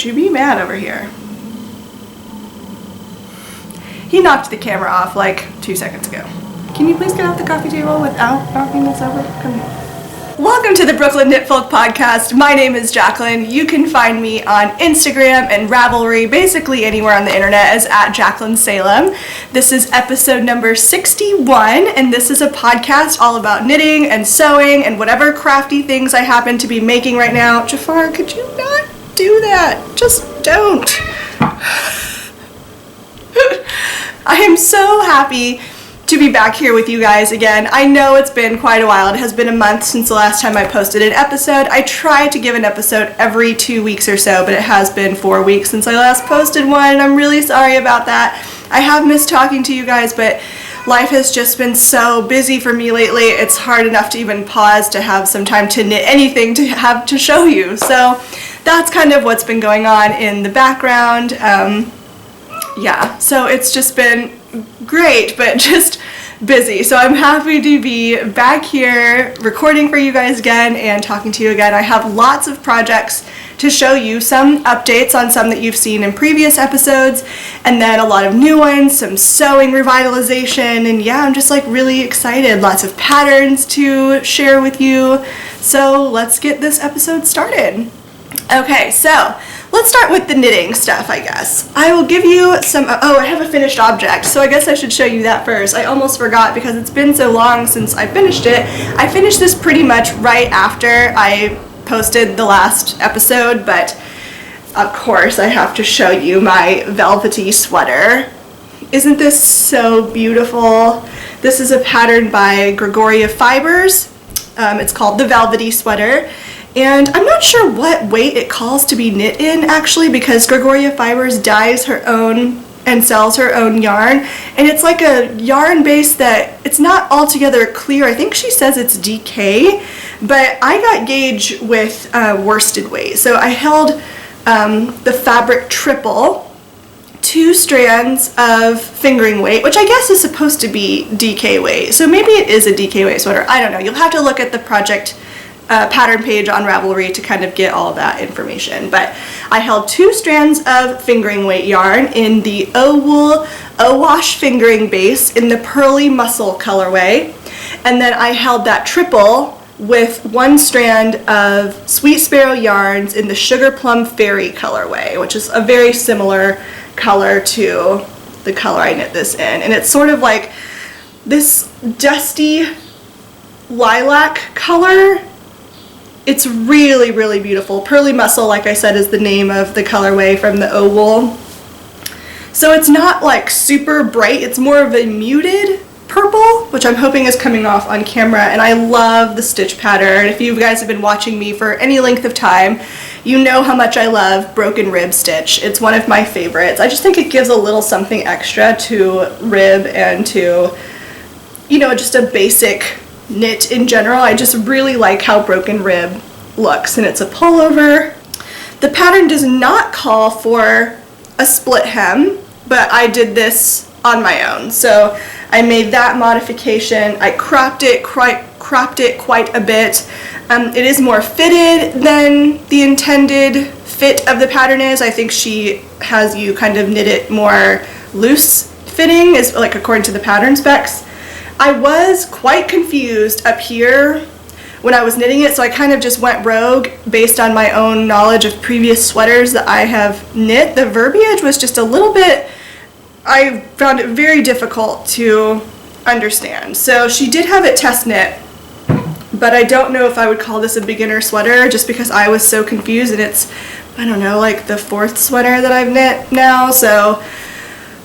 Don't you be mad over here. He knocked the camera off like 2 seconds ago. Can you please get off the coffee table without knocking this over? Come here. Welcome to the Brooklyn Knitfolk podcast. My name is Jaclyn. You can find me on Instagram and Ravelry, basically anywhere on the internet as at Jaclyn Salem. This is episode number 61, and this is a podcast all about knitting and sewing and whatever crafty things I happen to be making right now. Jafar, could you not do that? Just don't. I am so happy to be back here with you guys again. I know it's been quite a while. It has been a month since the last time I posted an episode. I try to give an episode every 2 weeks or so, but it has been 4 weeks since I last posted one. I'm really sorry about that. I have missed talking to you guys, but life has just been so busy for me lately. It's hard enough to even pause to have some time to knit anything to have to show you. So that's kind of what's been going on in the background. Yeah, so it's just been great, but just busy. So I'm happy to be back here recording for you guys again and talking to you again. I have lots of projects to show you, some updates on some that you've seen in previous episodes, and then a lot of new ones, some sewing revitalization, and yeah, I'm just like really excited. Lots of patterns to share with you. So let's get this episode started. Okay, so let's start with the knitting stuff, I guess. I will give you some, I have a finished object, so I guess I should show you that first. I almost forgot because it's been so long since I finished it. I finished this pretty much right after I posted the last episode, but of course I have to show you my velvety sweater. Isn't this so beautiful? This is a pattern by Gregoria Fibers. It's called the Velvety Sweater. And I'm not sure what weight it calls to be knit in, actually, because Gregoria Fibers dyes her own and sells her own yarn. And it's like a yarn base that it's not altogether clear. I think she says it's DK, but I got gauge with worsted weight. So I held the fabric triple, 2 strands of fingering weight, which I guess is supposed to be DK weight. So maybe it is a DK weight sweater. I don't know. You'll have to look at the project pattern page on Ravelry to kind of get all that information. But I held 2 strands of fingering weight yarn in the O-Wool O-Wash fingering base in the Pearly Muscle colorway. And then I held that triple with 1 strand of Sweet Sparrow yarns in the Sugar Plum Fairy colorway, which is a very similar color to the color I knit this in. And it's sort of like this dusty lilac color. It's really, really beautiful. Pearly Muscle, like I said, is the name of the colorway from the O-Wool. So it's not like super bright. It's more of a muted purple, which I'm hoping is coming off on camera. And I love the stitch pattern. If you guys have been watching me for any length of time, you know how much I love broken rib stitch. It's one of my favorites. I just think it gives a little something extra to rib and to, you know, just a basic knit in general. I just really like how broken rib looks, and it's a pullover. The pattern does not call for a split hem, but I did this on my own. So I made that modification. I cropped it quite a bit. It is more fitted than the intended fit of the pattern is. I think she has you kind of knit it more loose fitting, is like according to the pattern specs. I was quite confused up here when I was knitting it, so I kind of just went rogue based on my own knowledge of previous sweaters that I have knit. The verbiage was just a little bit, I found it very difficult to understand. So she did have it test knit, but I don't know if I would call this a beginner sweater just because I was so confused, and it's, I don't know, like the 4th sweater that I've knit now, so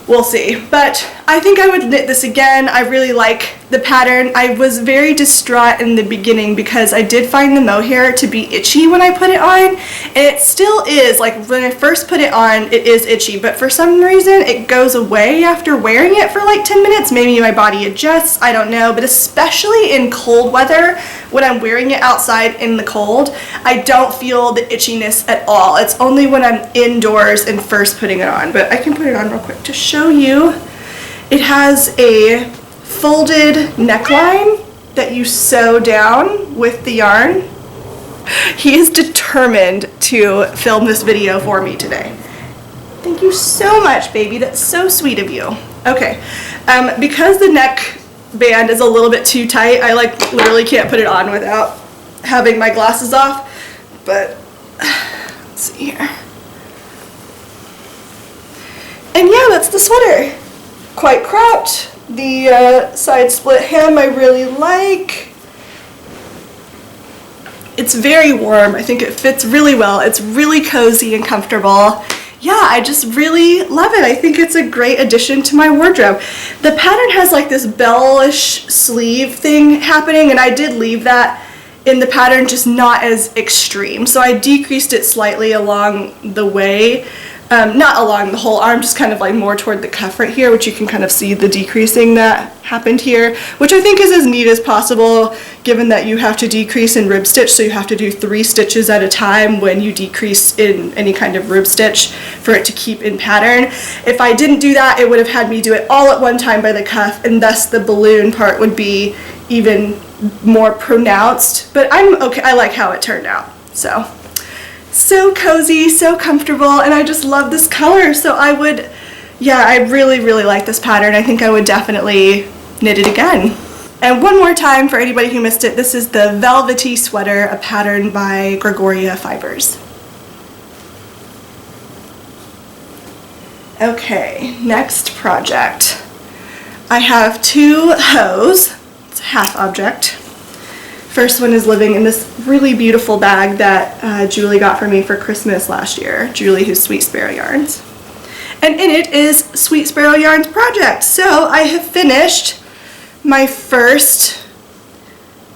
we'll see. But I think I would knit this again. I really like the pattern. I was very distraught in the beginning because I did find the mohair to be itchy when I put it on, and it still is. Like when I first put it on, it is itchy, but for some reason it goes away after wearing it for like 10 minutes. Maybe my body adjusts, I don't know, but especially in cold weather, when I'm wearing it outside in the cold, I don't feel the itchiness at all. It's only when I'm indoors and first putting it on, but I can put it on real quick to show you. It has a folded neckline that you sew down with the yarn. He is determined to film this video for me today. Thank you so much, baby. That's so sweet of you. Okay, because the neck band is a little bit too tight, I like literally can't put it on without having my glasses off, but let's see here. And yeah, that's the sweater. Quite cropped. The side split hem I really like. It's very warm. I think it fits really well. It's really cozy and comfortable. Yeah, I just really love it. I think it's a great addition to my wardrobe. The pattern has like this bellish sleeve thing happening, and I did leave that in the pattern, just not as extreme. So I decreased it slightly along the way. Not along the whole arm, just kind of like more toward the cuff right here, which you can kind of see the decreasing that happened here, which I think is as neat as possible given that you have to decrease in rib stitch, so you have to do 3 stitches at a time when you decrease in any kind of rib stitch for it to keep in pattern. If I didn't do that, it would have had me do it all at one time by the cuff, and thus the balloon part would be even more pronounced, but I'm okay. I like how it turned out. So cozy, so comfortable, and I just love this color. So I really, really like this pattern. I think I would definitely knit it again. And one more time for anybody who missed it, this is the Velvety Sweater, a pattern by Gregoria Fibers. Okay, next project. I have 2 hose. It's a half object. First one is living in this really beautiful bag that Julie got for me for Christmas last year. Julie, who's Sweet Sparrow Yarns. And in it is Sweet Sparrow Yarns project. So I have finished my first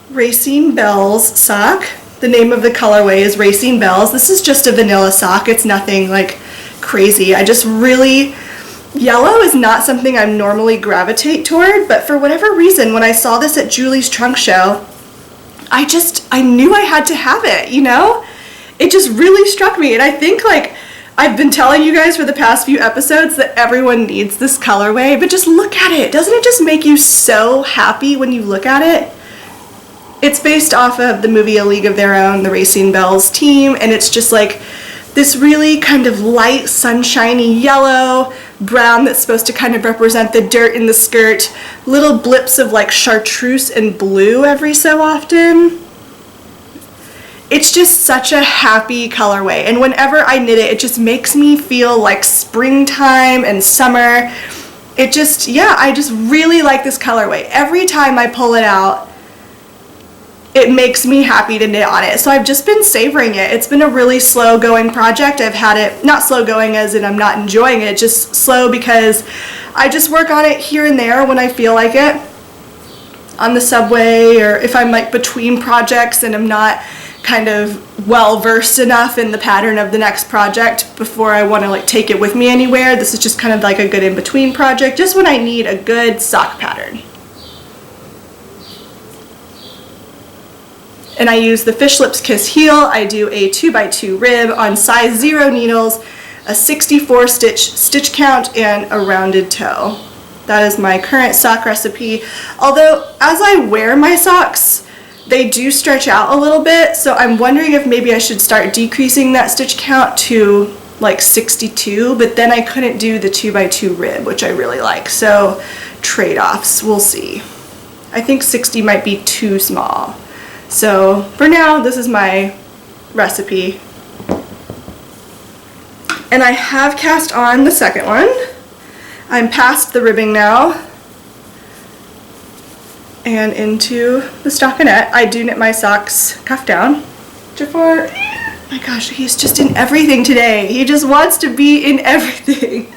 Racing Bells sock. The name of the colorway is Racing Bells. This is just a vanilla sock. It's nothing like crazy. I just really, yellow is not something I normally gravitate toward, but for whatever reason, when I saw this at Julie's trunk show, I knew I had to have it, you know? It just really struck me, and I think like I've been telling you guys for the past few episodes that everyone needs this colorway, but just look at it. Doesn't it just make you so happy when you look at it? It's based off of the movie A League of Their Own, the Racing Bells team, and it's just like this really kind of light, sunshiny yellow, brown that's supposed to kind of represent the dirt in the skirt, little blips of like chartreuse and blue every so often. It's just such a happy colorway, and whenever I knit it, it just makes me feel like springtime and summer. It just, yeah, I just really like this colorway. Every time I pull it out, it makes me happy to knit on it. So I've just been savoring it. It's been a really slow going project. I've had it, not slow going as in I'm not enjoying it, just slow because I just work on it here and there when I feel like it. On the subway, or if I'm like between projects and I'm not kind of well versed enough in the pattern of the next project before I want to like take it with me anywhere. This is just kind of like a good in-between project, just when I need a good sock pattern. And I use the Fish Lips Kiss heel. I do a 2x2 rib on size 0 needles, a 64 stitch count, and a rounded toe. That is my current sock recipe. Although as I wear my socks, they do stretch out a little bit, so I'm wondering if maybe I should start decreasing that stitch count to like 62, but then I couldn't do the 2x2 rib, which I really like. So trade-offs, we'll see. I think 60 might be too small. So for now, this is my recipe. And I have cast on the second one. I'm past the ribbing now and into the stockinette. I do knit my socks cuff down. Jafar, oh my gosh, he's just in everything today. He just wants to be in everything.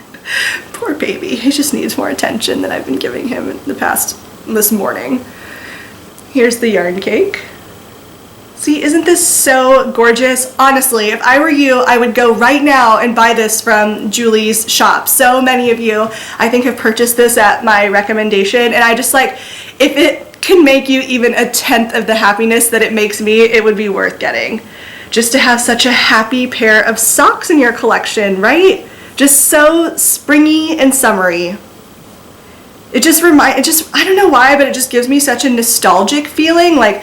Poor baby, he just needs more attention than I've been giving him in this morning. Here's the yarn cake. See, isn't this so gorgeous? Honestly, if I were you, I would go right now and buy this from Julie's shop. So many of you, I think, have purchased this at my recommendation, and I just like, if it can make you even a tenth of the happiness that it makes me, it would be worth getting. Just to have such a happy pair of socks in your collection, right? Just so springy and summery. I don't know why, but it just gives me such a nostalgic feeling. Like,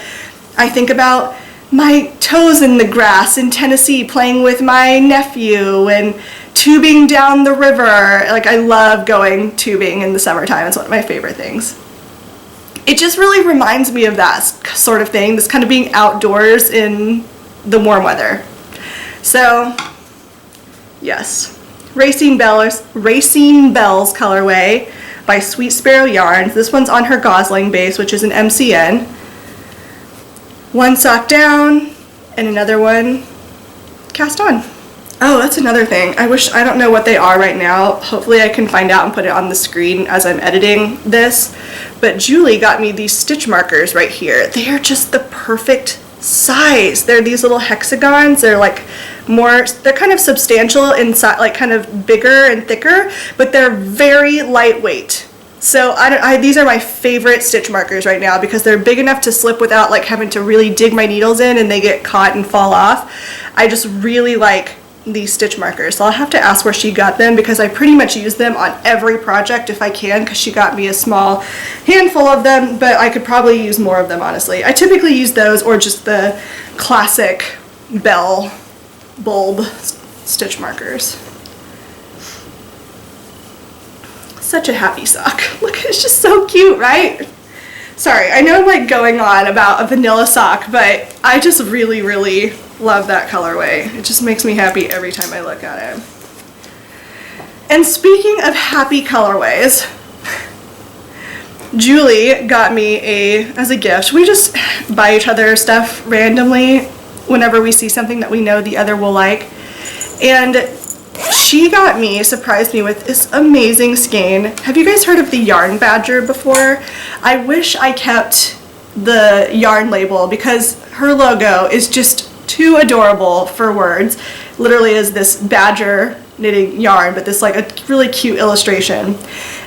I think about my toes in the grass in Tennessee playing with my nephew and tubing down the river. Like, I love going tubing in the summertime. It's one of my favorite things. It just really reminds me of that sort of thing, this kind of being outdoors in the warm weather. So, yes, Racing Bells colorway by Sweet Sparrow Yarns. This one's on her Gosling base, which is an MCN. One sock down and another one cast on. Oh, that's another thing. I don't know what they are right now. Hopefully I can find out and put it on the screen as I'm editing this. But Julie got me these stitch markers right here. They are just the perfect size. They're these little hexagons. They're like they're kind of substantial inside, like kind of bigger and thicker, but they're very lightweight. So these are my favorite stitch markers right now because they're big enough to slip without like having to really dig my needles in and they get caught and fall off. I just really like these stitch markers. So I'll have to ask where she got them because I pretty much use them on every project if I can, because she got me a small handful of them, but I could probably use more of them, honestly. I typically use those or just the classic bell bulb stitch markers. Such a happy sock. Look, it's just so cute, right? Sorry, I know I'm like going on about a vanilla sock, but I just really, really love that colorway. It just makes me happy every time I look at it. And speaking of happy colorways, Julie got me as a gift. We just buy each other stuff randomly whenever we see something that we know the other will like. And she surprised me with this amazing skein. Have you guys heard of the Yarn Badger before? I wish I kept the yarn label because her logo is just too adorable for words. Literally is this badger knitting yarn, but this like a really cute illustration.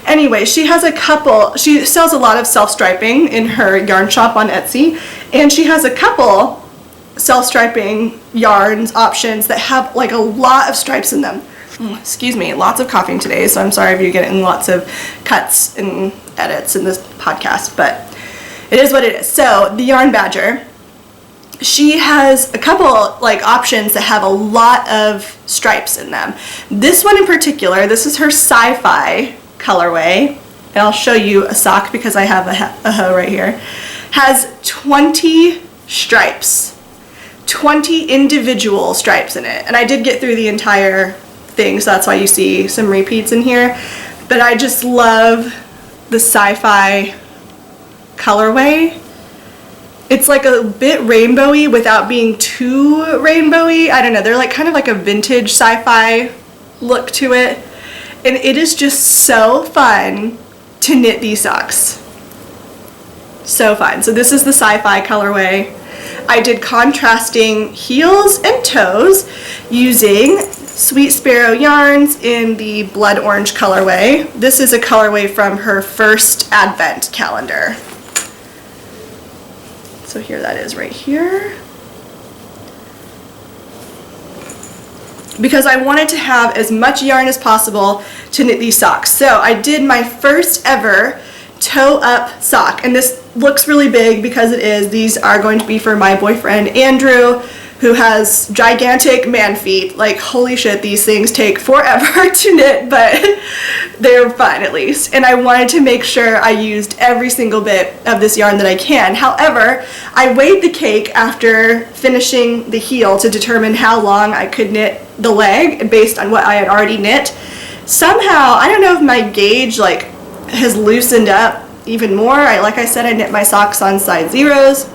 Anyway, she sells a lot of self-striping in her yarn shop on Etsy, and she has a couple self-striping yarns options that have like a lot of stripes in them. Excuse me, lots of coughing today, so I'm sorry if you're getting lots of cuts and edits in this podcast, but it is what it is. So the Yarn Badger, she has a couple like options that have a lot of stripes in them. This one in particular, this is her sci-fi colorway, and I'll show you a sock because I have a hoe right here, has 20 stripes, 20 individual stripes in it. And I did get through the entire thing, so that's why you see some repeats in here. But I just love the sci-fi colorway. It's like a bit rainbowy without being too rainbowy. I don't know, they're like kind of like a vintage sci-fi look to it. And it is just so fun to knit these socks. So fun. So this is the sci-fi colorway. I did contrasting heels and toes using Sweet Sparrow Yarns in the blood orange colorway. This is a colorway from her first advent calendar. So here that is right here. Because I wanted to have as much yarn as possible to knit these socks. So I did my first ever toe up sock, and this looks really big because it is. These are going to be for my boyfriend Andrew, who has gigantic man feet. Like, holy shit, these things take forever to knit, but they're fun at least. And I wanted to make sure I used every single bit of this yarn that I can. However, I weighed the cake after finishing the heel to determine how long I could knit the leg based on what I had already knit. Somehow, I don't know if my gauge like has loosened up even more. Like I said, I knit my socks on size zeros,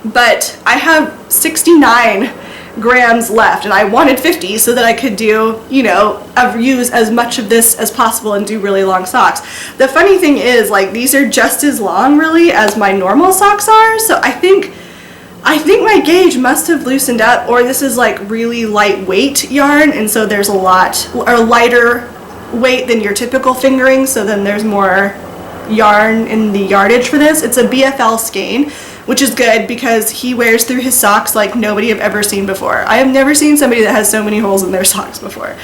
but I have 69 grams left, and I wanted 50 so that I could do, use as much of this as possible and do really long socks. The funny thing is, like, these are just as long really as my normal socks are, so I think my gauge must have loosened up, or this is like really lightweight yarn, and so there's a lot, or lighter weight than your typical fingering, so then there's more yarn in the yardage for this. It's a BFL skein, which is good because he wears through his socks like nobody I've ever seen before. I have never seen somebody that has so many holes in their socks before.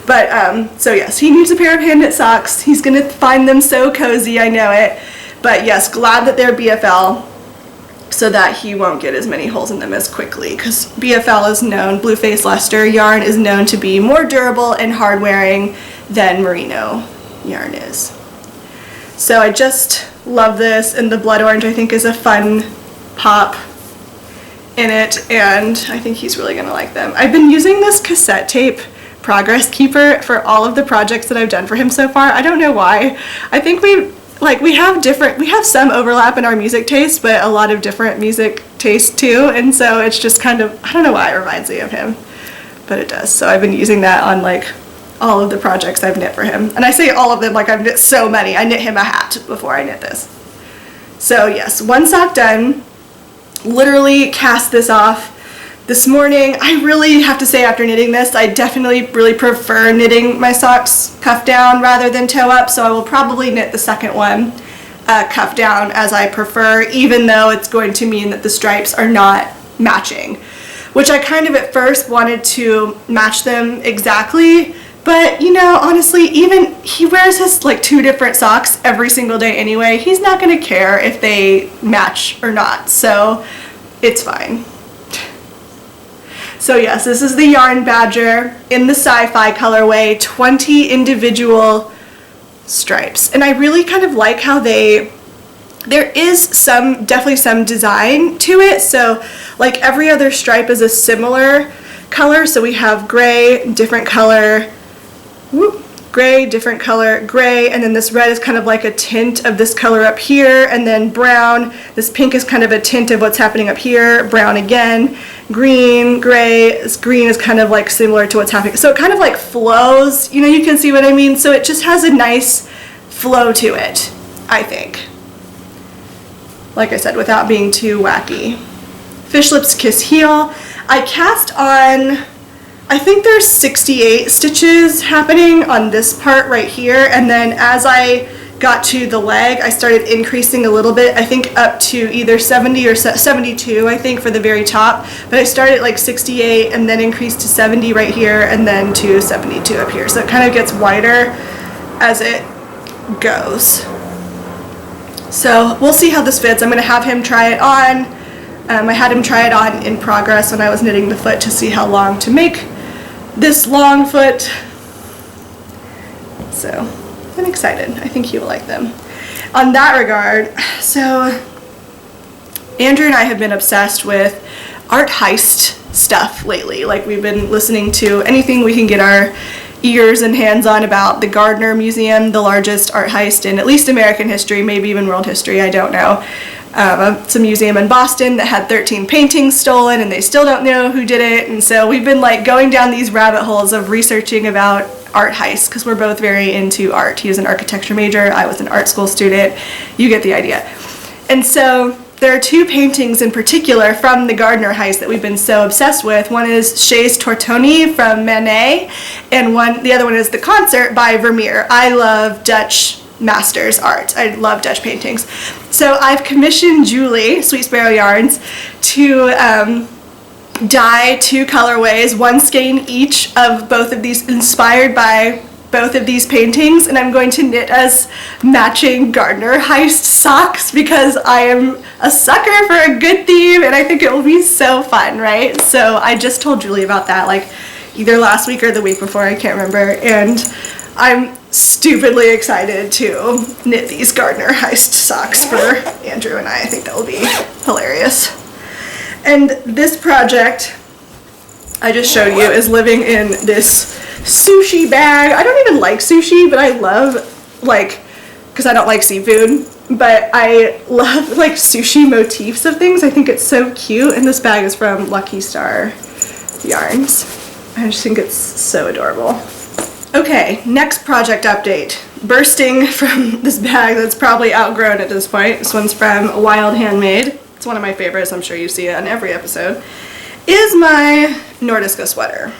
But so yes, he needs a pair of hand knit socks. He's gonna find them so cozy, I know it. But yes, glad that they're BFL. so that he won't get as many holes in them as quickly, because BFL is known, Blue Face Leicester yarn is known to be more durable and hard wearing than merino yarn is. So I just love this, and the blood orange I think is a fun pop in it, and I think he's really gonna like them. I've been using this cassette tape progress keeper for all of the projects that I've done for him so far. I don't know why. I think we have some overlap in our music taste, but a lot of different music taste too, and so it's just kind of, I don't know why it reminds me of him, but it does. So I've been using that on like all of the projects I've knit for him, and I say all of them like I've knit so many. I knit him a hat before I knit this. So yes, one sock done. Literally cast this off this morning. I really have to say, after knitting this, I definitely really prefer knitting my socks cuff down rather than toe up, so I will probably knit the second one cuff down as I prefer, even though it's going to mean that the stripes are not matching, which I kind of at first wanted to match them exactly, but you know, honestly, even he wears his like 2 different socks every single day anyway. He's not gonna care if they match or not, so it's fine. So yes, this is the Yarn Badger in the Sci-Fi colorway, 20 individual stripes. And I really kind of like how there is definitely some design to it. So like every other stripe is a similar color. So we have gray, different color, gray, different color, gray, and then this red is kind of like a tint of this color up here, and then brown. This pink is kind of a tint of what's happening up here, brown again, green, gray. This green is kind of like similar to what's happening. So it kind of like flows, you know, you can see what I mean? So it just has a nice flow to it, I think. Like I said, without being too wacky. Fish Lips Kiss Heel. I cast on, I think there's 68 stitches happening on this part right here, and then as I got to the leg, I started increasing a little bit, I think up to either 70 or 72, I think, for the very top, but I started at like 68 and then increased to 70 right here, and then to 72 up here, so it kind of gets wider as it goes. So we'll see how this fits. I'm going to have him try it on. I had him try it on in progress when I was knitting the foot to see how long to make this long foot. So I'm excited. I think he will like them. On that regard, so Andrew and I have been obsessed with art heist stuff lately. Like, we've been listening to anything we can get our ears and hands on about the Gardner Museum, the largest art heist in at least American history, maybe even world history, I don't know. It's a museum in Boston that had 13 paintings stolen, and they still don't know who did it, and so we've been like going down these rabbit holes of researching about art heists, because we're both very into art. He was an architecture major, I was an art school student, you get the idea. And so there are 2 paintings in particular from the Gardner heist that we've been so obsessed with. One is Chez Tortoni from Manet, and the other one is The Concert by Vermeer. I love Dutch masters art. I love Dutch paintings. So I've commissioned Julie, Sweet Sparrow Yarns, to dye 2 colorways, 1 skein each of both of these, inspired by both of these paintings, and I'm going to knit us matching Gardner heist socks because I am a sucker for a good theme, and I think it will be so fun, right? So I just told Julie about that like either last week or the week before, I can't remember, and I'm stupidly excited to knit these Gardner heist socks for Andrew and I think that will be hilarious. And this project I just showed you is living in this sushi bag. I don't even like sushi, but I love, like, because I don't like seafood, but I love like sushi motifs of things. I think it's so cute, and this bag is from Lucky Star Yarns. I just think it's so adorable. Okay, next project update. Bursting from this bag that's probably outgrown at this point. This one's from Wild Handmade. It's one of my favorites, I'm sure you see it on every episode. Is my Nordiska sweater.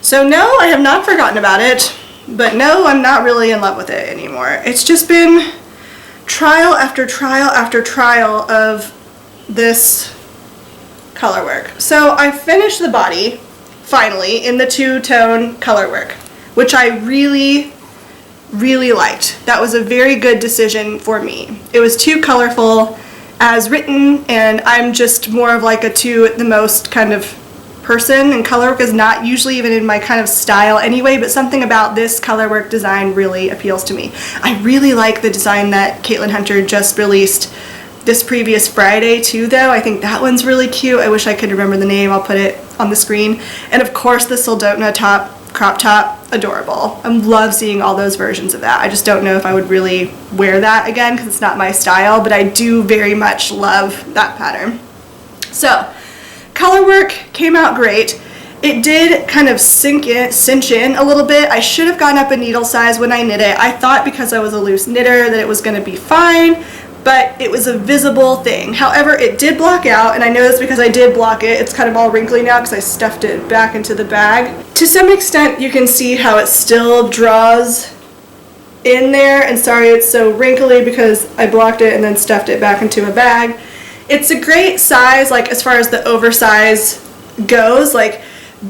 So no, I have not forgotten about it, but no, I'm not really in love with it anymore. It's just been trial after trial after trial of this color work. So I finished the body, finally, in the 2-tone color work, which I really, really liked. That was a very good decision for me. It was too colorful, as written, and I'm just more of like a two at the most kind of person, and color work is not usually even in my kind of style anyway, but something about this color work design really appeals to me. I really like the design that Jaclyn Hunter just released this previous Friday too, though. I think that one's really cute. I wish I could remember the name. I'll put it on the screen. And of course the Soldotna top, crop top, adorable. I love seeing all those versions of that. I just don't know if I would really wear that again because it's not my style, but I do very much love that pattern. So color work came out great. It did kind of cinch in a little bit. I should have gone up a needle size when I knit it. I thought because I was a loose knitter that it was going to be fine, but it was a visible thing. However, it did block out, and I know that's because I did block it. It's kind of all wrinkly now because I stuffed it back into the bag. To some extent, you can see how it still draws in there, and sorry it's so wrinkly because I blocked it and then stuffed it back into a bag. It's a great size, like as far as the oversize goes, like,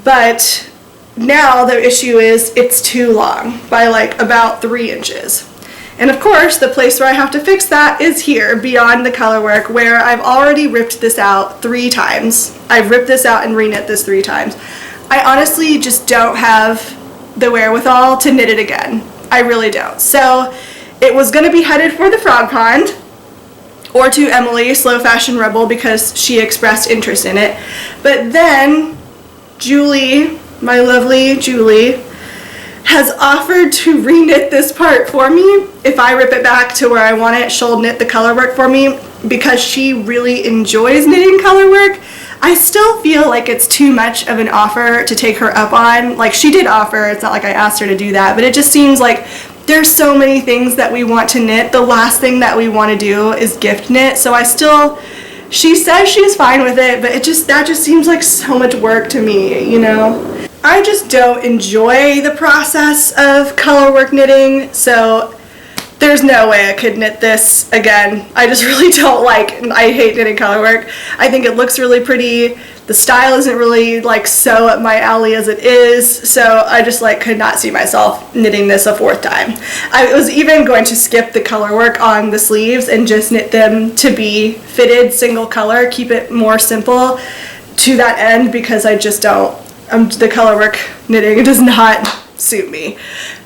but now the issue is it's too long by like about 3 inches. And of course, the place where I have to fix that is here, beyond the color work, where I've already ripped this out 3 times. I've ripped this out and reknit this 3 times. I honestly just don't have the wherewithal to knit it again. I really don't. So it was gonna be headed for the Frog Pond, or to Emily, Slow Fashion Rebel, because she expressed interest in it. But then Julie, my lovely Julie, has offered to reknit this part for me. If I rip it back to where I want it, she'll knit the color work for me because she really enjoys knitting color work. I still feel like it's too much of an offer to take her up on. Like, she did offer, it's not like I asked her to do that, but it just seems like there's so many things that we want to knit. The last thing that we want to do is gift knit. So she says she's fine with it, but that just seems like so much work to me, you know? I just don't enjoy the process of color work knitting, so there's no way I could knit this again. I just really don't I hate knitting color work. I think it looks really pretty. The style isn't really like so up my alley as it is, so I just could not see myself knitting this a 4th time. I was even going to skip the color work on the sleeves and just knit them to be fitted single color, keep it more simple to that end, because I just don't, the color work knitting does not suit me.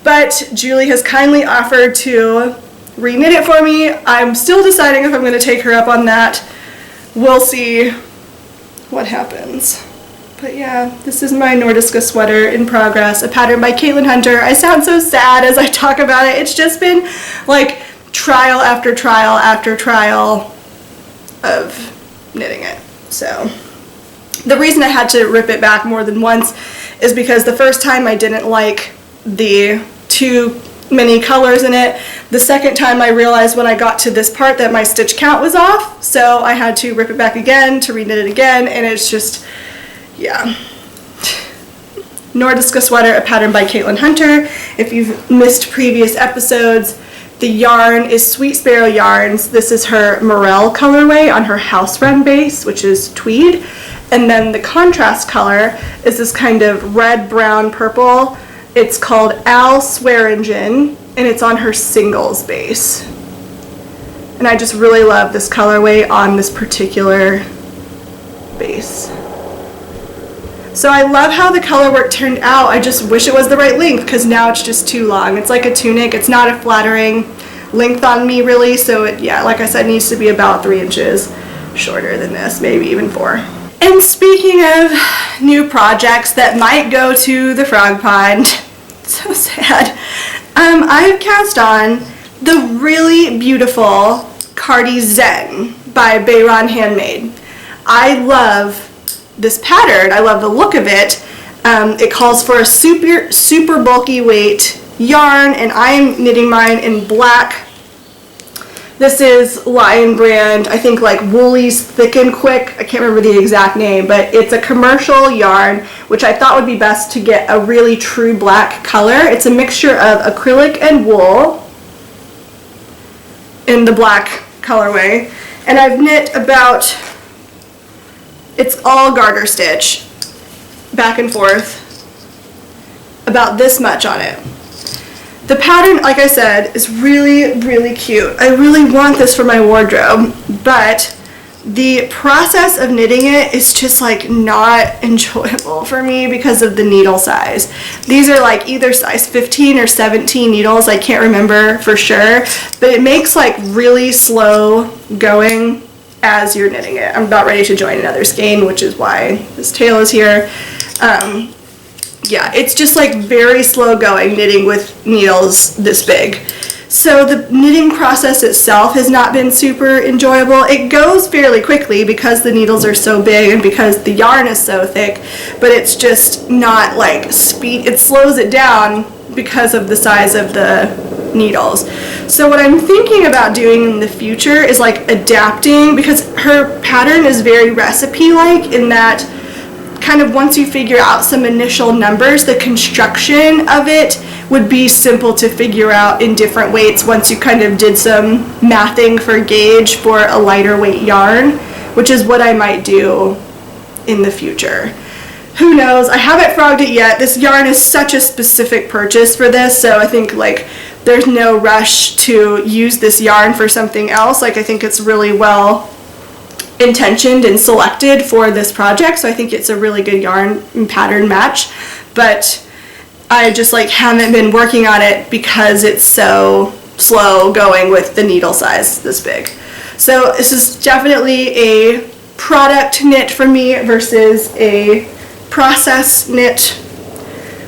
But Julie has kindly offered to reknit it for me. I'm still deciding if I'm going to take her up on that. We'll see what happens. But yeah, this is my Nordiska sweater in progress, a pattern by Jaclyn Hunter. I sound so sad as I talk about it. It's just been like trial after trial after trial of knitting it. So the reason I had to rip it back more than once is because the first time I didn't like the too many colors in it. The second time I realized when I got to this part that my stitch count was off, so I had to rip it back again to reknit it again, and it's just, yeah. Nordiska sweater, a pattern by Jaclyn Hunter. If you've missed previous episodes, the yarn is Sweet Sparrow Yarns. This is her Morel colorway on her House Run base, which is tweed. And then the contrast color is this kind of red, brown, purple. It's called Al Swearingen, and it's on her singles base. And I just really love this colorway on this particular base. So I love how the color work turned out. I just wish it was the right length, because now it's just too long. It's like a tunic. It's not a flattering length on me, really. So it, yeah, like I said, needs to be about 3 inches shorter than this, maybe even 4. And speaking of new projects that might go to the Frog Pond, so sad, I've cast on the really beautiful Cardi Zen by Bayron Handmade. I love this pattern. I love the look of it. It calls for a super bulky weight yarn, and I'm knitting mine in black. This is Lion Brand, I think like Woolly's Thick and Quick. I can't remember the exact name, but it's a commercial yarn, which I thought would be best to get a really true black color. It's a mixture of acrylic and wool in the black colorway. And I've knit about, it's all garter stitch, back and forth, about this much on it. The pattern, like I said, is really, really cute. I really want this for my wardrobe, but the process of knitting it is just like not enjoyable for me because of the needle size. These are like either size 15 or 17 needles, I can't remember for sure, but it makes like really slow going as you're knitting it. I'm about ready to join another skein, which is why this tail is here. Yeah, it's just like very slow going knitting with needles this big. So the knitting process itself has not been super enjoyable. It goes fairly quickly because the needles are so big and because the yarn is so thick, but it's just not like speed. It slows it down because of the size of the needles. So what I'm thinking about doing in the future is like adapting, because her pattern is very recipe-like in that kind of once you figure out some initial numbers, the construction of it would be simple to figure out in different weights once you kind of did some mathing for gauge for a lighter weight yarn, which is what I might do in the future. Who knows? I haven't frogged it yet. This yarn is such a specific purchase for this, so I think like there's no rush to use this yarn for something else. Like I think it's really well intentioned and selected for this project, so I think it's a really good yarn and pattern match, but I just like haven't been working on it because it's so slow going with the needle size this big. So this is definitely a product knit for me versus a process knit,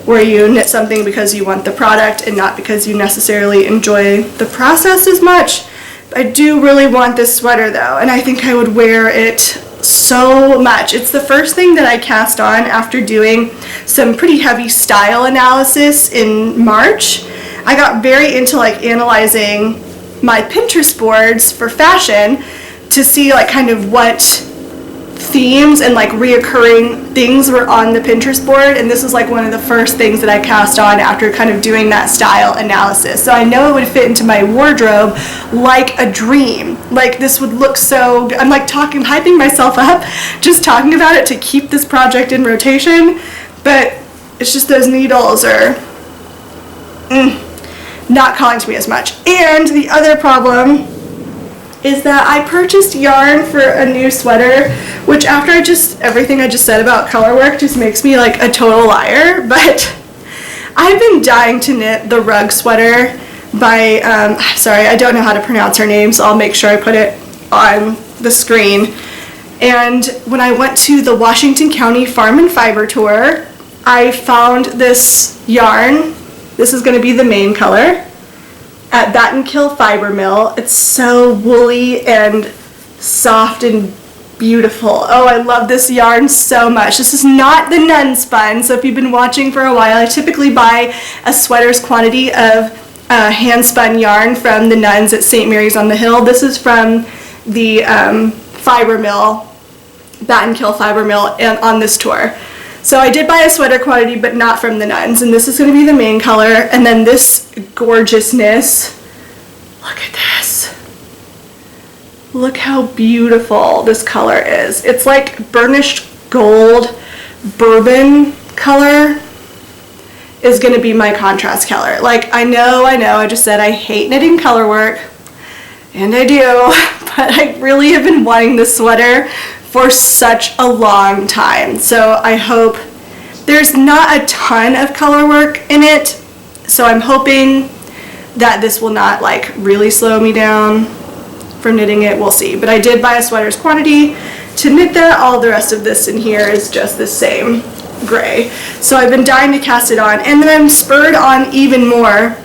where you knit something because you want the product and not because you necessarily enjoy the process as much. I do really want this sweater though, and I think I would wear it so much. It's the first thing that I cast on after doing some pretty heavy style analysis in March. I got very into like analyzing my Pinterest boards for fashion to see like kind of what themes and like reoccurring things were on the Pinterest board, and this is like one of the first things that I cast on after kind of doing that style analysis. So I know it would fit into my wardrobe like a dream. Like this would look so good. I'm like hyping myself up just talking about it to keep this project in rotation, but it's just those needles are not calling to me as much. And the other problem is that I purchased yarn for a new sweater, which after everything I just said about color work just makes me like a total liar, but I've been dying to knit the rug sweater by, sorry, I don't know how to pronounce her name, so I'll make sure I put it on the screen. And when I went to the Washington County Farm and Fiber Tour, I found this yarn. This is going to be the main color at Bat & Kill Fiber Mill. It's so woolly and soft and beautiful. Oh, I love this yarn so much. This is not the nun spun, so if you've been watching for a while, I typically buy a sweater's quantity of hand spun yarn from the nuns at St. Mary's on the Hill. This is from the fiber mill, Bat & Kill Fiber Mill, on this tour. So I did buy a sweater quantity, but not from the nuns, and this is going to be the main color. And then this gorgeousness, look at this. Look how beautiful this color is. It's like burnished gold, bourbon color is going to be my contrast color. Like, I know, I just said I hate knitting color work, and I do, but I really have been wanting this sweater for such a long time. So I hope there's not a ton of color work in it, so I'm hoping that this will not like really slow me down from knitting it. We'll see. But I did buy a sweater's quantity to knit that. All the rest of this in here is just the same gray. So I've been dying to cast it on, and then I'm spurred on even more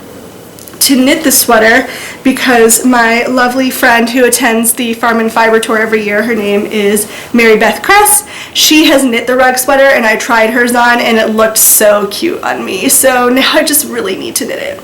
to knit the sweater because my lovely friend who attends the Farm and Fiber Tour every year, her name is Mary Beth Kress, she has knit the rug sweater, and I tried hers on and it looked so cute on me. So now I just really need to knit it.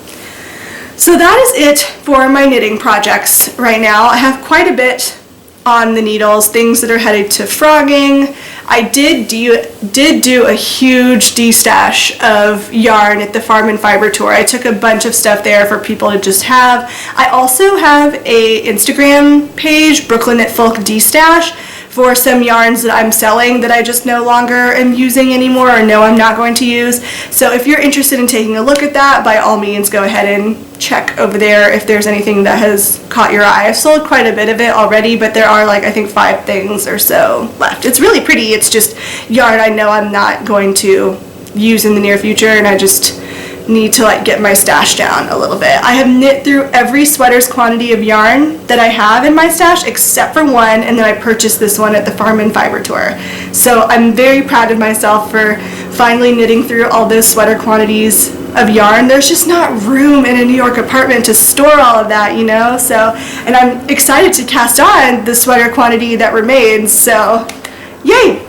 So that is it for my knitting projects right now. I have quite a bit on the needles, things that are headed to frogging. I did do a huge destash of yarn at the Farm and Fiber Tour. I took a bunch of stuff there for people to just have. I also have a Instagram page, Brooklyn Knitfolk Destash, for some yarns that I'm selling that I just no longer am using anymore or know I'm not going to use. So if you're interested in taking a look at that, by all means go ahead and check over there if there's anything that has caught your eye. I've sold quite a bit of it already, but there are like I think 5 things or so left. It's really pretty. It's just yarn I know I'm not going to use in the near future, and I just need to like get my stash down a little bit. I have knit through every sweater's quantity of yarn that I have in my stash except for one, and then I purchased this one at the Farm and Fiber Tour. So I'm very proud of myself for finally knitting through all those sweater quantities of yarn. There's just not room in a New York apartment to store all of that, you know? So, and I'm excited to cast on the sweater quantity that remains, so yay!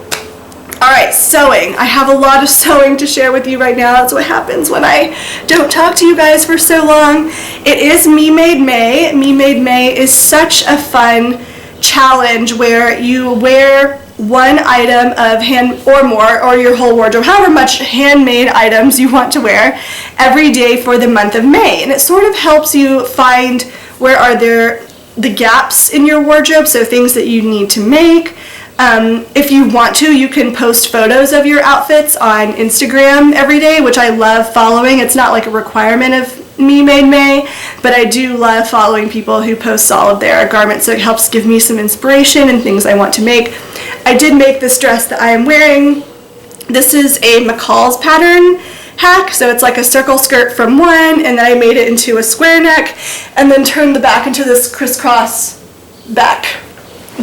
Alright, sewing. I have a lot of sewing to share with you right now. That's what happens when I don't talk to you guys for so long. It is Me Made May. Me Made May is such a fun challenge where you wear one item of hand or more, or your whole wardrobe, however much handmade items you want to wear every day for the month of May. And it sort of helps you find where are there the gaps in your wardrobe, so things that you need to make. If you want to, you can post photos of your outfits on Instagram every day, which I love following. It's not like a requirement of Me Made May, but I do love following people who post all of their garments, so it helps give me some inspiration and things I want to make. I did make this dress that I am wearing. This is a McCall's pattern hack, so it's like a circle skirt from one, and then I made it into a square neck, and then turned the back into this crisscross back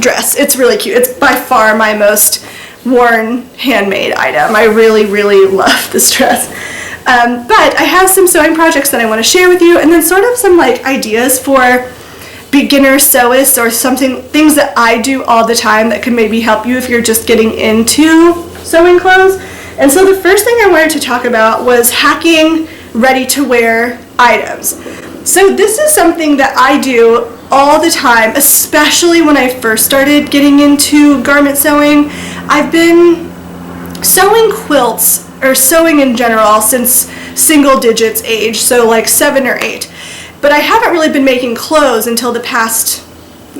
dress. It's really cute. It's by far my most worn handmade item. I really, really love this dress. But I have some sewing projects that I want to share with you, and then sort of some like ideas for beginner sewists or things that I do all the time that can maybe help you if you're just getting into sewing clothes. And so the first thing I wanted to talk about was hacking ready-to-wear items. So this is something that I do all the time, especially when I first started getting into garment sewing. I've been sewing quilts, or sewing in general, since single digits age, so like 7 or 8. But I haven't really been making clothes until the past,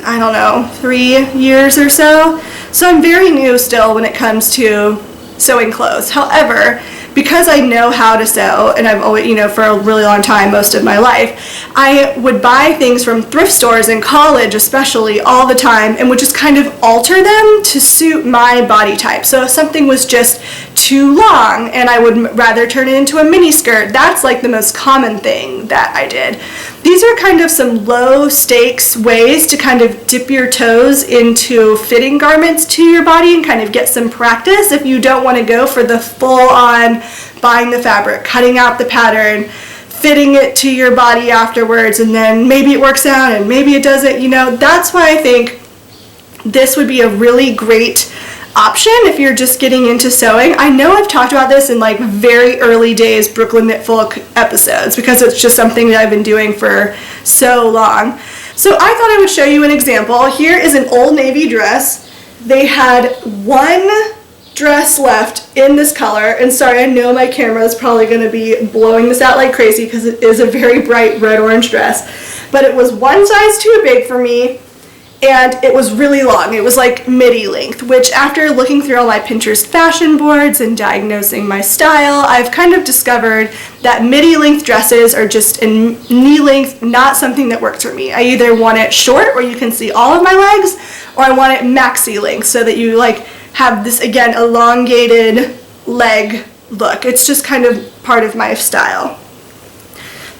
I don't know, 3 years or so. So I'm very new still when it comes to sewing clothes. However, because I know how to sew, and I've always, for a really long time, most of my life, I would buy things from thrift stores in college especially all the time, and would just kind of alter them to suit my body type. So if something was just too long and I would rather turn it into a mini skirt, that's like the most common thing that I did. These are kind of some low stakes ways to kind of dip your toes into fitting garments to your body and kind of get some practice if you don't want to go for the full on buying the fabric, cutting out the pattern, fitting it to your body afterwards, and then maybe it works out and maybe it doesn't. That's why I think this would be a really great option if you're just getting into sewing. I know I've talked about this in like very early days Brooklyn Knitfolk episodes because it's just something that I've been doing for so long. So I thought I would show you an example. Here is an Old Navy dress. They had one dress left in this color, and sorry, I know my camera is probably going to be blowing this out like crazy because it is a very bright red-orange dress, but it was one size too big for me, and it was really long. It was like midi length, which after looking through all my Pinterest fashion boards and diagnosing my style, I've kind of discovered that midi length dresses are just in knee length, not something that works for me. I either want it short where you can see all of my legs, or I want it maxi length so that you like have this, again, elongated leg look. It's just kind of part of my style.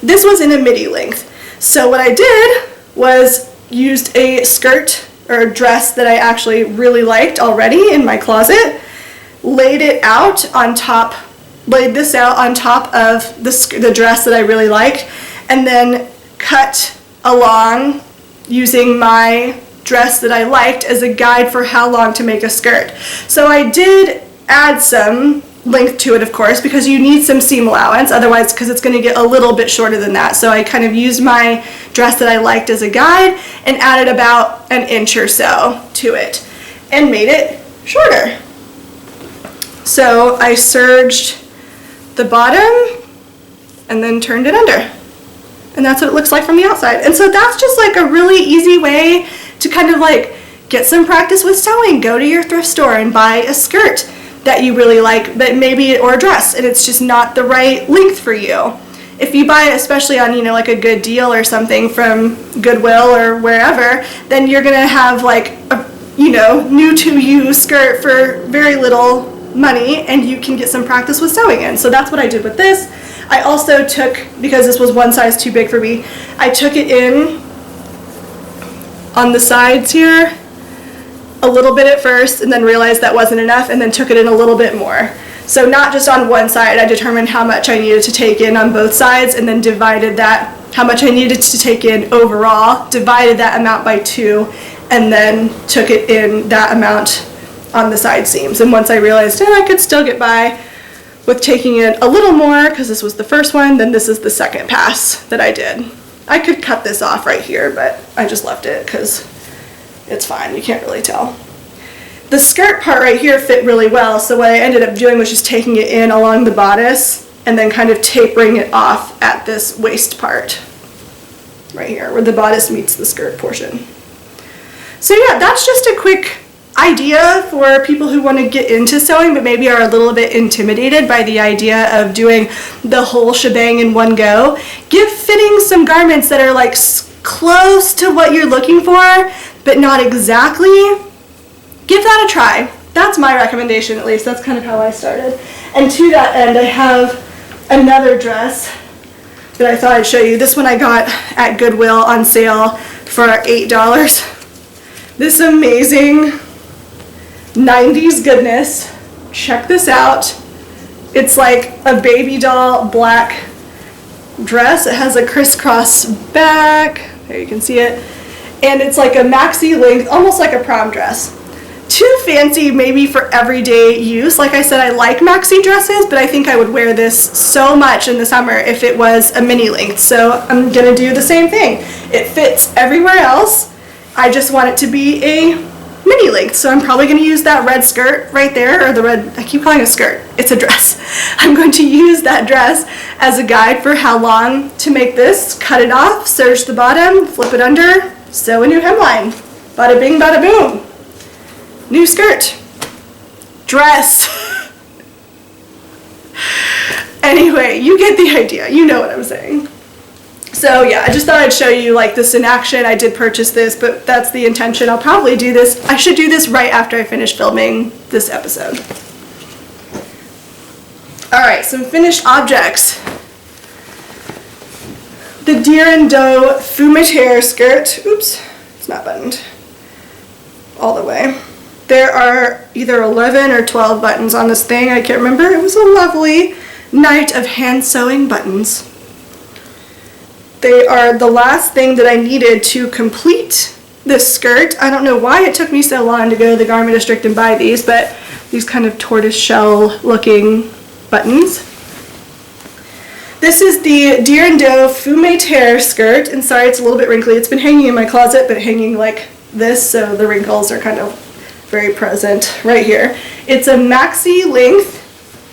This was in a midi length. So what I did was used a skirt or a dress that I actually really liked already in my closet, laid this out on top of the dress that I really liked, and then cut along using my dress that I liked as a guide for how long to make a skirt. So I did add some length to it, of course, because you need some seam allowance, otherwise, because it's going to get a little bit shorter than that. So I kind of used my dress that I liked as a guide and added about an inch or so to it and made it shorter. So I serged the bottom and then turned it under. And that's what it looks like from the outside. And so that's just like a really easy way to kind of like get some practice with sewing. Go to your thrift store and buy a skirt that you really like, but maybe, or a dress, and it's just not the right length for you. If you buy it, especially on, like a good deal or something from Goodwill or wherever, then you're gonna have like a, new to you skirt for very little money, and you can get some practice with sewing in. So that's what I did with this. I also took, because this was one size too big for me, I took it in on the sides here a little bit at first, and then realized that wasn't enough, and then took it in a little bit more. So not just on one side, I determined how much I needed to take in on both sides, and then divided that, how much I needed to take in overall, divided that amount by 2, and then took it in that amount on the side seams. And once I realized, I could still get by with taking in a little more, because this was the first one, then this is the second pass that I did. I could cut this off right here, but I just left it because it's fine, you can't really tell. The skirt part right here fit really well, so what I ended up doing was just taking it in along the bodice and then kind of tapering it off at this waist part right here where the bodice meets the skirt portion. So yeah, that's just a quick idea for people who want to get into sewing but maybe are a little bit intimidated by the idea of doing the whole shebang in one go. Give fitting some garments that are like close to what you're looking for but not exactly. Give that a try. That's my recommendation, at least. That's kind of how I started. And to that end, I have another dress that I thought I'd show you. This one I got at Goodwill on sale for $8. This amazing 90s goodness. Check this out. It's like a baby doll black dress. It has a crisscross back. There you can see it. And it's like a maxi length, almost like a prom dress. Too fancy maybe for everyday use. Like I said, I like maxi dresses, but I think I would wear this so much in the summer if it was a mini length. So I'm gonna do the same thing. It fits everywhere else. I just want it to be a mini length. So I'm probably gonna use that red skirt right there, or the red, I keep calling it a skirt, it's a dress. I'm going to use that dress as a guide for how long to make this. Cut it off, serge the bottom, flip it under, sew a new hemline. Bada bing, bada boom. New skirt, dress. Anyway, you get the idea. You know what I'm saying. So yeah, I just thought I'd show you like this in action. I did purchase this, but that's the intention. I'll probably do this. I should do this right after I finish filming this episode. All right, some finished objects. The Deer and Doe Fumitaire skirt. Oops, it's not buttoned all the way. There are either 11 or 12 buttons on this thing. I can't remember. It was a lovely night of hand sewing buttons. They are the last thing that I needed to complete this skirt. I don't know why it took me so long to go to the Garment District and buy these, but these kind of tortoise shell looking buttons. This is the Deer and Doe Fumitaire skirt, and sorry it's a little bit wrinkly. It's been hanging in my closet, but hanging like this, so the wrinkles are kind of very present right here. It's a maxi length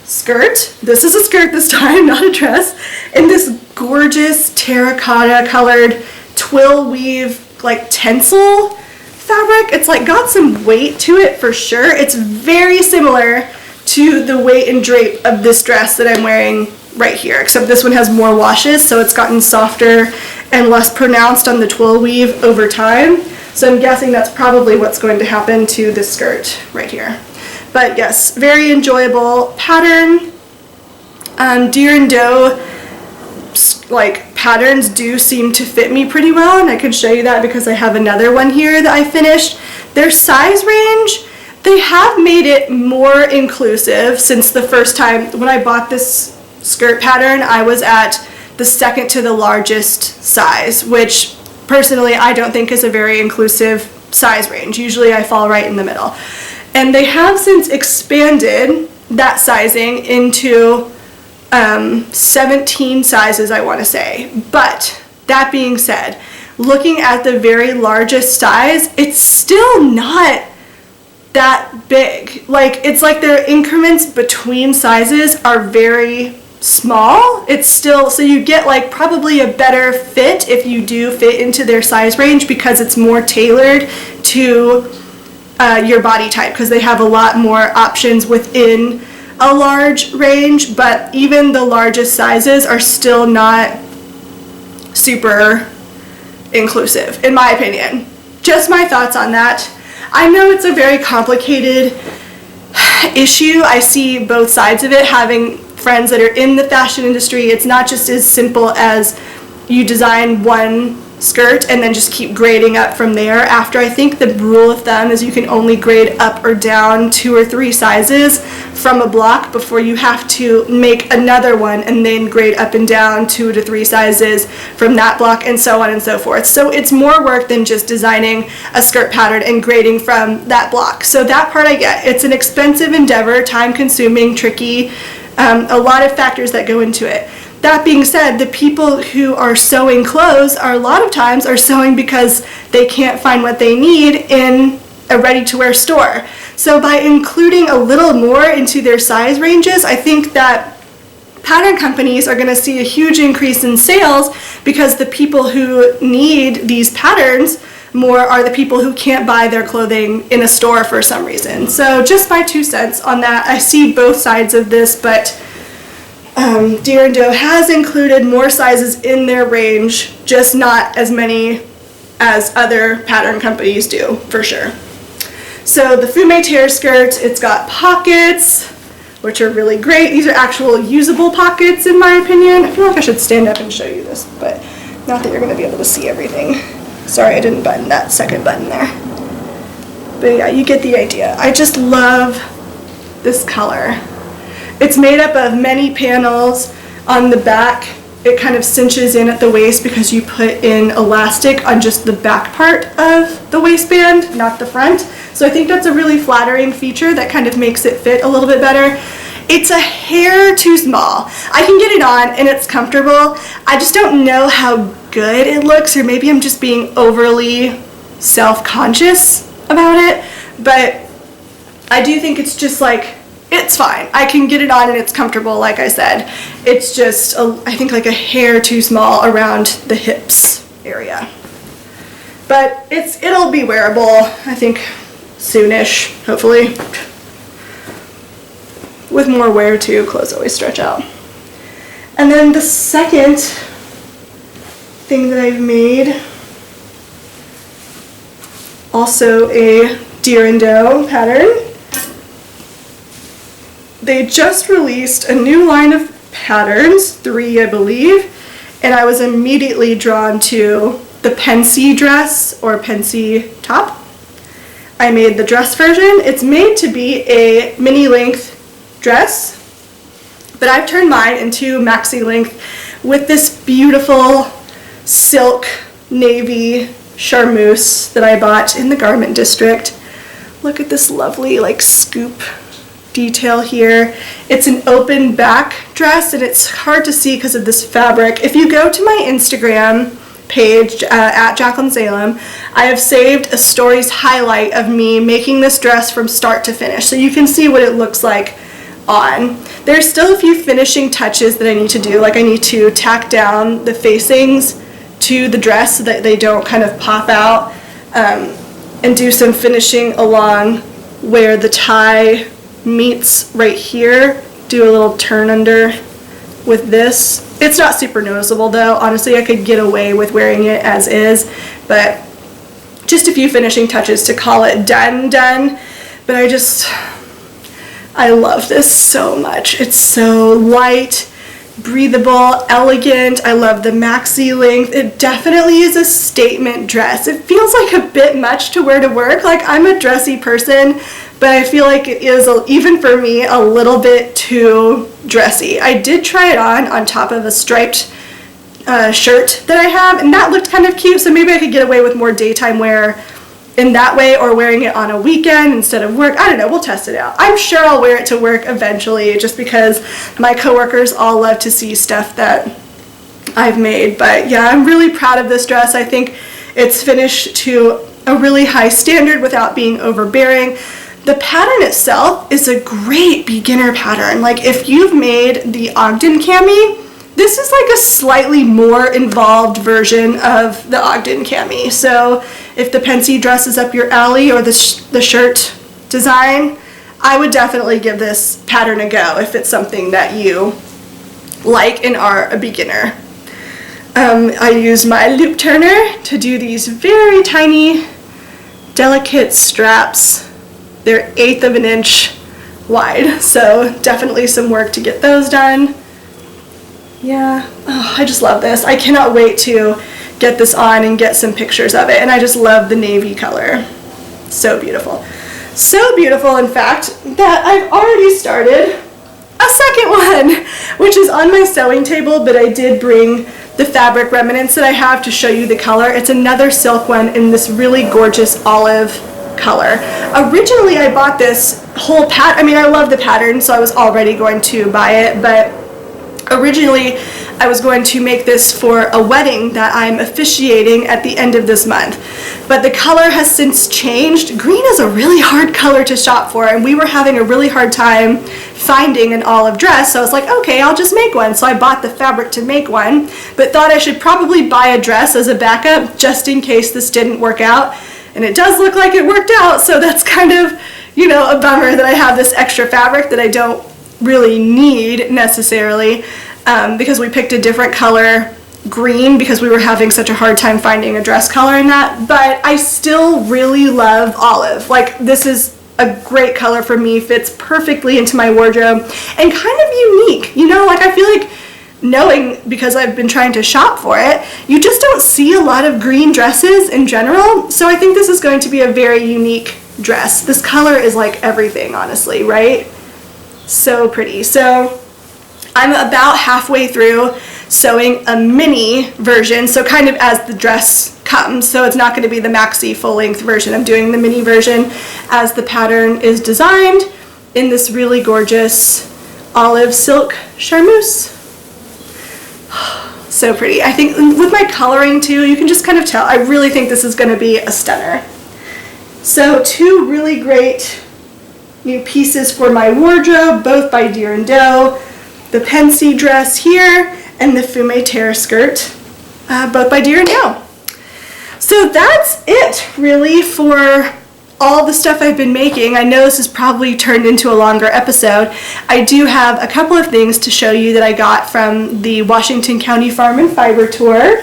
skirt. This is a skirt this time, not a dress. In this gorgeous terracotta colored twill weave like tencel fabric. It's like got some weight to it for sure. It's very similar to the weight and drape of this dress that I'm wearing right here, except this one has more washes, so it's gotten softer and less pronounced on the twill weave over time. So I'm guessing that's probably what's going to happen to this skirt right here. But yes, very enjoyable pattern. Deer and Doe like patterns do seem to fit me pretty well, and I can show you that because I have another one here that I finished. Their size range, they have made it more inclusive since the first time when I bought this skirt pattern. I was at the second to the largest size, which personally I don't think is a very inclusive size range. Usually I fall right in the middle. And they have since expanded that sizing into 17 sizes, I want to say. But that being said, looking at the very largest size, it's still not that big. Like, it's like their increments between sizes are very small. It's still, so you get like probably a better fit if you do fit into their size range because it's more tailored to your body type, because they have a lot more options within a large range, but even the largest sizes are still not super inclusive, in my opinion. Just my thoughts on that. I know it's a very complicated issue. I see both sides of it. Having friends that are in the fashion industry, it's not just as simple as you design one skirt and then just keep grading up from there. After, I think the rule of thumb is you can only grade up or down 2 or 3 sizes from a block before you have to make another one and then grade up and down 2 to 3 sizes from that block, and so on and so forth. So it's more work than just designing a skirt pattern and grading from that block. So that part I get. It's an expensive endeavor, time consuming, tricky, a lot of factors that go into it. That being said, the people who are sewing clothes are a lot of times are sewing because they can't find what they need in a ready-to-wear store. So by including a little more into their size ranges, I think that pattern companies are going to see a huge increase in sales, because the people who need these patterns more are the people who can't buy their clothing in a store for some reason. So just my 2 cents on that. I see both sides of this, but Deer & Doe has included more sizes in their range, just not as many as other pattern companies do, for sure. So the Fume Tear skirt, it's got pockets, which are really great. These are actual usable pockets, in my opinion. I feel like I should stand up and show you this, but not that you're going to be able to see everything. Sorry, I didn't button that second button there. But yeah, you get the idea. I just love this color. It's made up of many panels. On the back, it kind of cinches in at the waist because you put in elastic on just the back part of the waistband, not the front. So I think that's a really flattering feature that kind of makes it fit a little bit better. It's a hair too small. I can get it on and it's comfortable. I just don't know how good it looks, or maybe I'm just being overly self-conscious about it, but I do think it's just like, it's fine. I can get it on and it's comfortable, like I said. It's just, I think, like a hair too small around the hips area. But it'll be wearable, I think, soonish, hopefully. With more wear too, clothes always stretch out. And then the second thing that I've made, also a Deer & Doe pattern. They just released a new line of patterns, 3 I believe, and I was immediately drawn to the Pensy dress or Pensy top. I made the dress version. It's made to be a mini length dress, but I've turned mine into maxi length with this beautiful silk navy charmeuse that I bought in the Garment District. Look at this lovely like scoop detail here. It's an open back dress and it's hard to see because of this fabric. If you go to my Instagram page at Jaclyn Salem, I have saved a stories highlight of me making this dress from start to finish, so you can see what it looks like on. There's still a few finishing touches that I need to do, like I need to tack down the facings to the dress so that they don't kind of pop out, and do some finishing along where the tie meets right here. Do a little turn under with this. It's not super noticeable though. Honestly, I could get away with wearing it as is, but just a few finishing touches to call it done. But I love this so much. It's so light, breathable, elegant. I love the maxi length. It definitely is a statement dress. It feels like a bit much to wear to work. Like, I'm a dressy person, but I feel like it is, even for me, a little bit too dressy. I did try it on top of a striped shirt that I have, and that looked kind of cute, so maybe I could get away with more daytime wear in that way, or wearing it on a weekend instead of work. I don't know, we'll test it out. I'm sure I'll wear it to work eventually, just because my coworkers all love to see stuff that I've made. But yeah, I'm really proud of this dress. I think it's finished to a really high standard without being overbearing. The pattern itself is a great beginner pattern. Like, if you've made the Ogden cami, this is like a slightly more involved version of the Ogden cami. So if the Pensy dress is up your alley or the shirt design, I would definitely give this pattern a go if it's something that you like and are a beginner. I use my loop turner to do these very tiny, delicate straps. They're 1/8 of an inch wide, so definitely some work to get those done. Yeah, oh, I just love this. I cannot wait to get this on and get some pictures of it, and I just love the navy color. So beautiful. So beautiful, in fact, that I've already started a second one, which is on my sewing table, but I did bring the fabric remnants that I have to show you the color. It's another silk one in this really gorgeous olive color. Originally, I bought this whole pattern. I mean, I love the pattern, so I was already going to buy it, but originally I was going to make this for a wedding that I'm officiating at the end of this month. But the color has since changed. Green is a really hard color to shop for, and we were having a really hard time finding an olive dress, so I was like, okay, I'll just make one. So I bought the fabric to make one, but thought I should probably buy a dress as a backup just in case this didn't work out. And it does look like it worked out, so that's kind of, you know, a bummer that I have this extra fabric that I don't really need necessarily, because we picked a different color, green, because we were having such a hard time finding a dress color in that. But I still really love olive. Like, this is a great color for me, fits perfectly into my wardrobe, and kind of unique, you know, like I feel like, knowing, because I've been trying to shop for it, you just don't see a lot of green dresses in general, so I think this is going to be a very unique dress. This color is like everything, honestly, right? So pretty. So I'm about halfway through sewing a mini version, so kind of as the dress comes, so it's not going to be the maxi full-length version. I'm doing the mini version as the pattern is designed in this really gorgeous olive silk charmeuse. So pretty. I think with my coloring too, you can just kind of tell. I really think this is going to be a stunner. So 2 really great new pieces for my wardrobe, both by Deer and Doe. The Pensy dress here and the Fume Terre skirt, both by Deer and Doe. So that's it really for all the stuff I've been making. I know this has probably turned into a longer episode. I do have a couple of things to show you that I got from the Washington County Farm and Fiber Tour.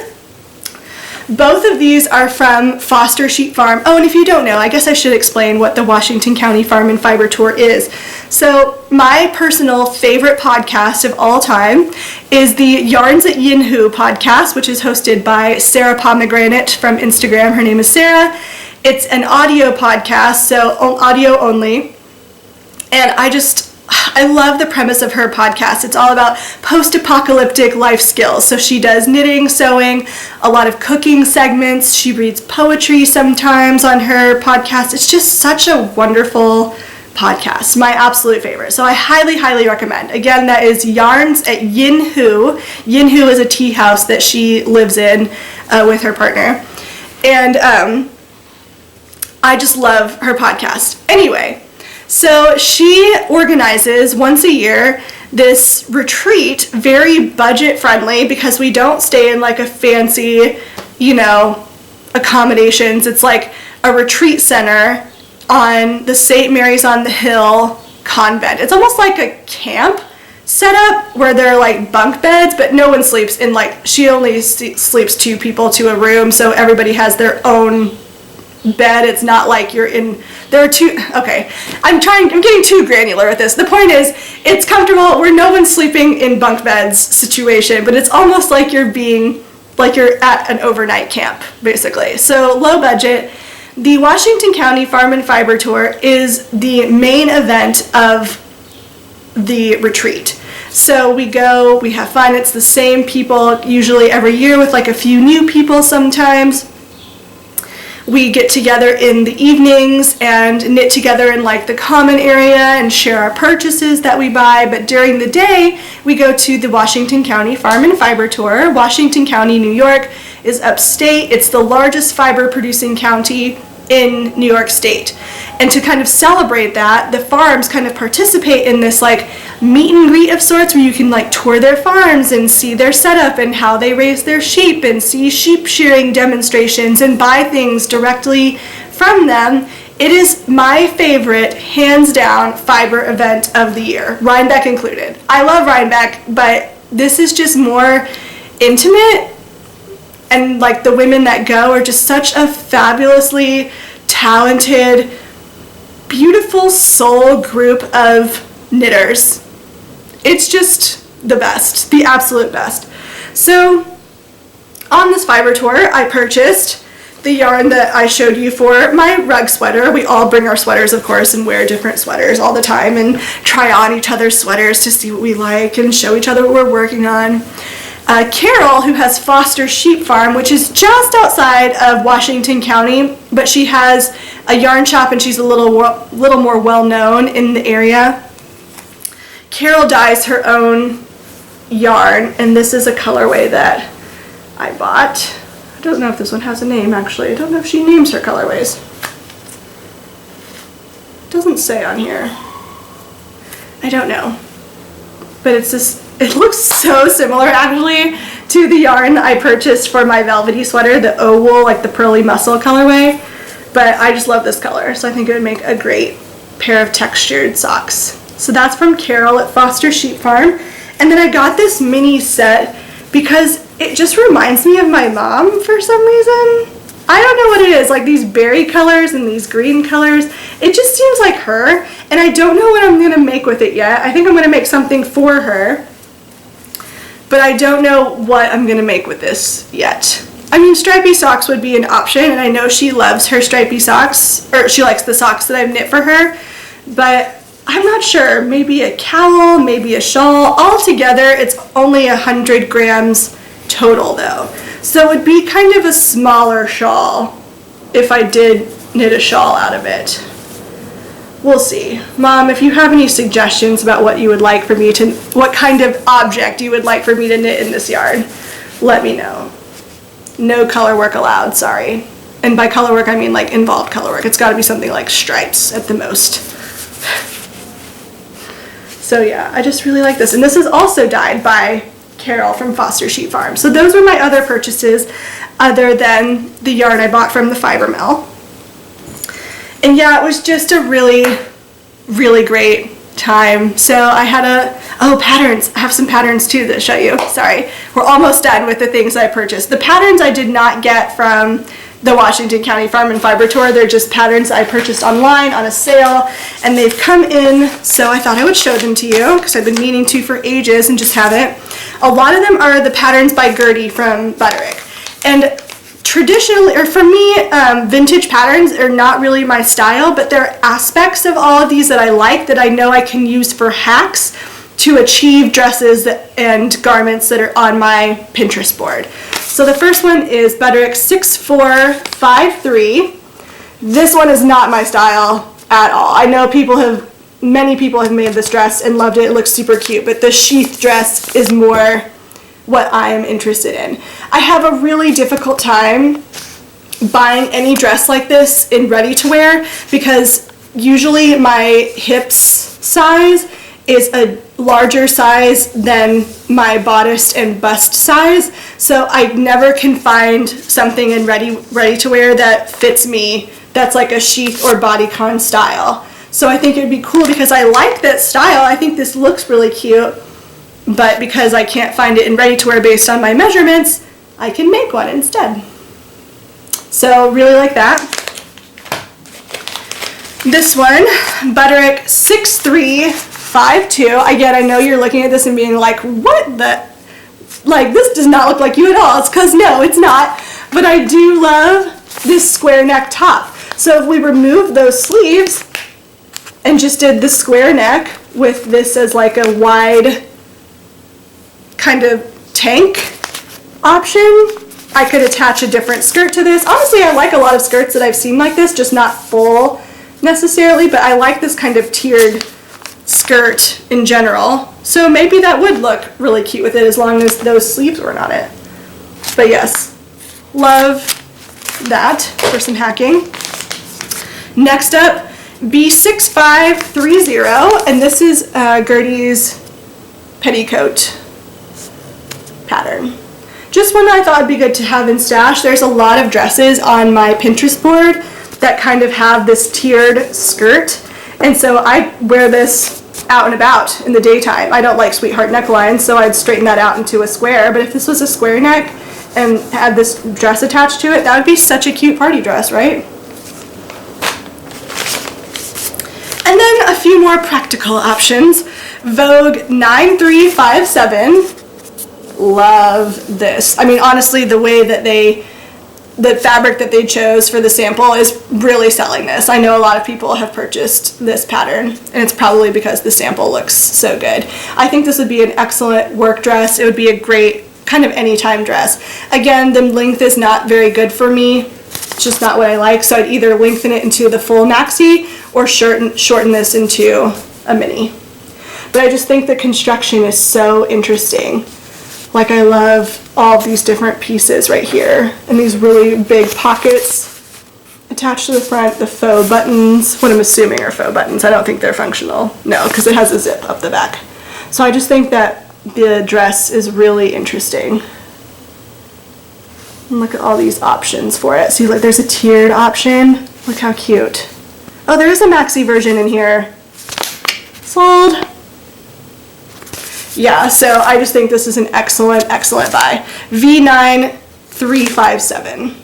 Both of these are from Foster Sheep Farm. Oh, and if you don't know, I guess I should explain what the Washington County Farm and Fiber Tour is. So my personal favorite podcast of all time is the Yarns at Yinhu podcast, which is hosted by Sarah Pomegranate from Instagram. Her name is Sarah. It's an audio podcast, so audio only, and I love the premise of her podcast. It's all about post-apocalyptic life skills. So she does knitting, sewing, a lot of cooking segments. She reads poetry sometimes on her podcast. It's just such a wonderful podcast, my absolute favorite. So I highly, highly recommend. Again, that is Yarns at Yinhu. Yinhu is a tea house that she lives in with her partner. And I just love her podcast. Anyway, so she organizes once a year this retreat, very budget friendly, because we don't stay in like a fancy, you know, accommodations. It's like a retreat center on the St. Mary's on the Hill convent. It's almost like a camp setup where there are like bunk beds, but no one sleeps in, like, she only sleeps 2 people to a room, so everybody has their own bed. It's not like you're in, there are 2, okay, I'm getting too granular with this. The point is, it's comfortable where no one's sleeping in bunk beds situation, but it's almost like you're at an overnight camp, basically. So low budget. The Washington County Farm and Fiber Tour is the main event of the retreat. So we go, we have fun. It's the same people usually every year with like a few new people sometimes. We get together in the evenings and knit together in like the common area and share our purchases that we buy. But during the day, we go to the Washington County Farm and Fiber Tour. Washington County, New York is upstate. It's the largest fiber producing county in New York State. And to kind of celebrate that, the farms kind of participate in this like meet and greet of sorts, where you can like tour their farms and see their setup and how they raise their sheep and see sheep shearing demonstrations and buy things directly from them. It is my favorite, hands down, fiber event of the year, Rhinebeck included. I love Rhinebeck, but this is just more intimate, and like the women that go are just such a fabulously talented, beautiful soul group of knitters. It's just the best, the absolute best. So on this fiber tour, I purchased the yarn that I showed you for my rug sweater. We all bring our sweaters, of course, and wear different sweaters all the time and try on each other's sweaters to see what we like and show each other what we're working on. Carol, who has Foster Sheep Farm, which is just outside of Washington County, but she has a yarn shop and she's a little more well-known in the area. Carol dyes her own yarn, and this is a colorway that I bought. I don't know if this one has a name, actually. I don't know if she names her colorways. It doesn't say on here. I don't know. But it's this, it looks so similar actually to the yarn that I purchased for my velvety sweater, the O wool, like the pearly muscle colorway. But I just love this color, so I think it would make a great pair of textured socks. So that's from Carol at Foster Sheep Farm. And then I got this mini set because it just reminds me of my mom for some reason. I don't know what it is, like these berry colors and these green colors. It just seems like her, and I don't know what I'm gonna make with it yet. I think I'm gonna make something for her, but I don't know what I'm gonna make with this yet. I mean, stripy socks would be an option, and I know she loves her stripy socks, or she likes the socks that I've knit for her, but I'm not sure. Maybe a cowl, maybe a shawl. All together, it's only 100 grams total though. So it would be kind of a smaller shawl if I did knit a shawl out of it. We'll see. Mom, if you have any suggestions about what you would like for me to, what kind of object you would like for me to knit in this yarn, let me know. No color work allowed, sorry. And by color work, I mean like involved color work. It's gotta be something like stripes at the most. So yeah, I just really like this. And this is also dyed by Carol from Foster Sheep Farm. So those were my other purchases other than the yarn I bought from the fiber mill. And yeah, it was just a really, really great time. So I had patterns. I have some patterns too to show you. Sorry, we're almost done with the things I purchased. The patterns I did not get from the Washington County Farm and Fiber Tour. They're just patterns I purchased online on a sale, and they've come in, so I thought I would show them to you because I've been meaning to for ages and just haven't. A lot of them are the patterns by Gertie from Butterick. And traditionally, or for me, vintage patterns are not really my style, but there are aspects of all of these that I like that I know I can use for hacks to achieve dresses and garments that are on my Pinterest board. So the first one is Butterick 6453. This one is not my style at all. I know many people have made this dress and loved it. It looks super cute, but the sheath dress is more what I am interested in. I have a really difficult time buying any dress like this in ready to wear because usually my hips size is a larger size than my bodice and bust size, so I never can find something in ready to wear that fits me that's like a sheath or bodycon style. So I think it would be cool because I like that style. I think this looks really cute, but because I can't find it in ready to wear based on my measurements, I can make one instead. So really like that. This one, Butterick 6352. Again, I know you're looking at this and being like, what the, like this does not look like you at all. It's because no, it's not. But I do love this square neck top. So if we remove those sleeves and just did the square neck with this as like a wide kind of tank option, I could attach a different skirt to this. Honestly, I like a lot of skirts that I've seen like this, just not full necessarily, but I like this kind of tiered skirt in general. So maybe that would look really cute with it as long as those sleeves weren't on it. But yes, love that for some hacking. Next up B6530, and this is Gertie's petticoat pattern. Just one that I thought would be good to have in stash. There's a lot of dresses on my Pinterest board that kind of have this tiered skirt, and so I wear this out and about in the daytime. I don't like sweetheart necklines, so I'd straighten that out into a square, but if this was a square neck and had this dress attached to it, that would be such a cute party dress, right? And then a few more practical options. Vogue 9357. Love this. I mean, honestly, the way that the fabric that they chose for the sample is really selling this. I know a lot of people have purchased this pattern, and it's probably because the sample looks so good. I think this would be an excellent work dress. It would be a great kind of anytime dress. Again, the length is not very good for me. It's just not what I like, so I'd either lengthen it into the full maxi or shorten this into a mini. But I just think the construction is so interesting. Like, I love all of these different pieces right here, and these really big pockets attached to the front, the faux buttons, what I'm assuming are faux buttons. I don't think they're functional. No, because it has a zip up the back. So I just think that the dress is really interesting. And look at all these options for it. See, like, there's a tiered option. Look how cute. Oh, there is a maxi version in here. Sold. Yeah, so I just think this is an excellent, excellent buy. V9357.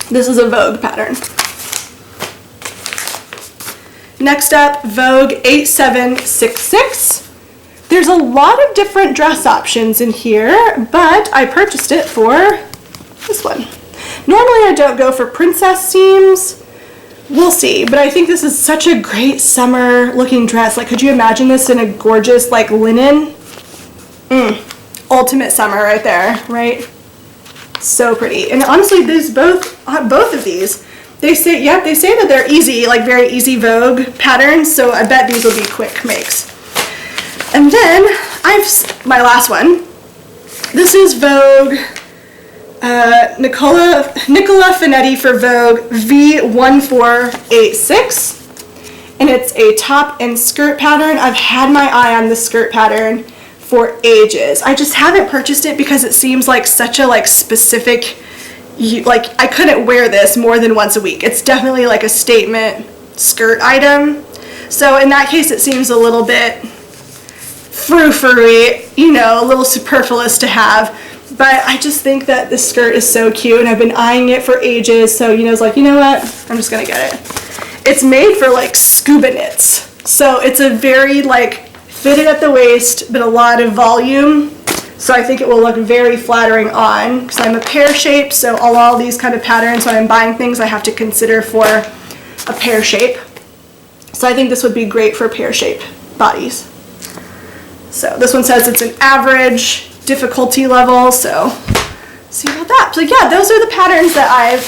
This is a Vogue pattern. Next up, Vogue 8766. There's a lot of different dress options in here, but I purchased it for this one. Normally I don't go for princess seams. We'll see, but I think this is such a great summer looking dress. Like, could you imagine this in a gorgeous, like, linen? Ultimate summer right there, right? So pretty. And honestly, these both of these, they say that they're easy, like very easy Vogue patterns, so I bet these will be quick makes. And then my last one. This is Vogue Nicola Finetti for Vogue V1486, and it's a top and skirt pattern. I've had my eye on the skirt pattern for ages. I just haven't purchased it because it seems like such a specific, like, I couldn't wear this more than once a week. It's definitely like a statement skirt item. So in that case, it seems a little bit frou-frou-y, you know, a little superfluous to have. But I just think that this skirt is so cute, and I've been eyeing it for ages. So, you know, it's like, you know what? I'm just gonna get it. It's made for like scuba knits. So it's a very fitted at the waist, but a lot of volume. So I think it will look very flattering on, because I'm a pear shape, so all these kind of patterns, when I'm buying things, I have to consider for a pear shape. So I think this would be great for pear shape bodies. So this one says it's an average difficulty level, so see about that. So yeah, those are the patterns that I've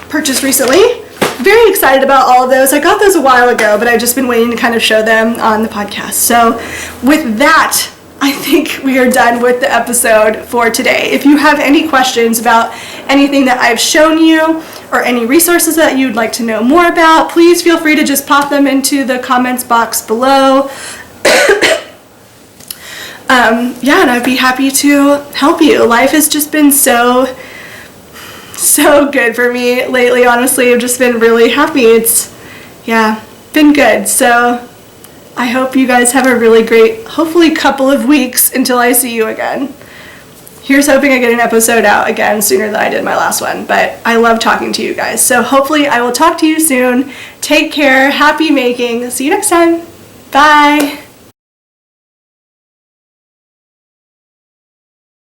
purchased recently. Very excited about all of those. I got those a while ago, but I've just been waiting to kind of show them on the podcast. So with that, I think we are done with the episode for today. If you have any questions about anything that I've shown you or any resources that you'd like to know more about, please feel free to just pop them into the comments box below. Yeah, and I'd be happy to help you. Life has just been so good for me lately. Honestly, I've just been really happy. It's, yeah, been good. So I hope you guys have a really great, hopefully, couple of weeks until I see you again. Here's hoping I get an episode out again sooner than I did my last one. But I love talking to you guys. So hopefully I will talk to you soon. Take care. Happy making. See you next time. Bye.